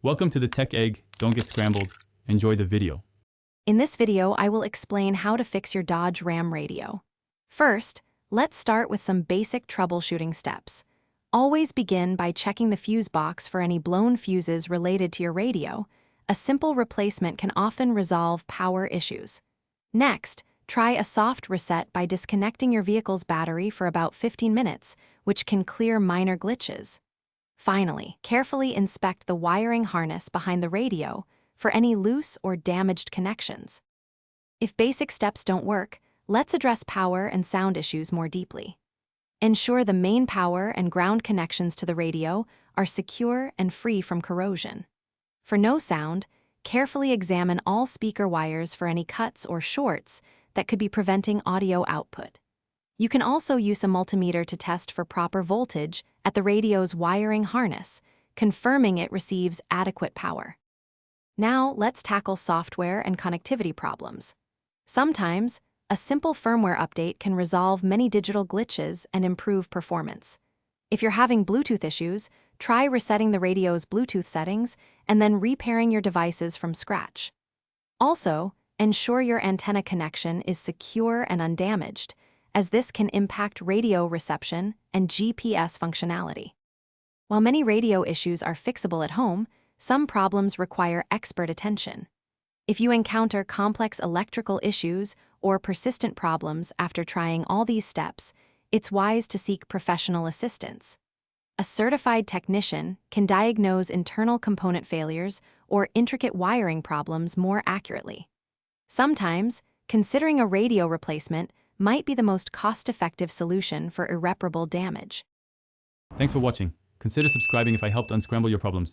Welcome to the Tech Egg. Don't get scrambled. Enjoy the video. In this video, I will explain how to fix your Dodge Ram radio. First, let's start with some basic troubleshooting steps. Always begin by checking the fuse box for any blown fuses related to your radio. A simple replacement can often resolve power issues. Next, try a soft reset by disconnecting your vehicle's battery for about 15 minutes, which can clear minor glitches. Finally, carefully inspect the wiring harness behind the radio for any loose or damaged connections. If basic steps don't work, let's address power and sound issues more deeply. Ensure the main power and ground connections to the radio are secure and free from corrosion. For no sound, carefully examine all speaker wires for any cuts or shorts that could be preventing audio output. You can also use a multimeter to test for proper voltage at the radio's wiring harness, confirming it receives adequate power. Now, let's tackle software and connectivity problems. Sometimes, a simple firmware update can resolve many digital glitches and improve performance. If you're having Bluetooth issues, try resetting the radio's Bluetooth settings and then repairing your devices from scratch. Also, ensure your antenna connection is secure and undamaged, as this can impact radio reception and GPS functionality. While many radio issues are fixable at home, some problems require expert attention. If you encounter complex electrical issues or persistent problems after trying all these steps, it's wise to seek professional assistance. A certified technician can diagnose internal component failures or intricate wiring problems more accurately. Sometimes, considering a radio replacement might be the most cost-effective solution for irreparable damage. Thanks for watching. Consider subscribing if I helped unscramble your problems.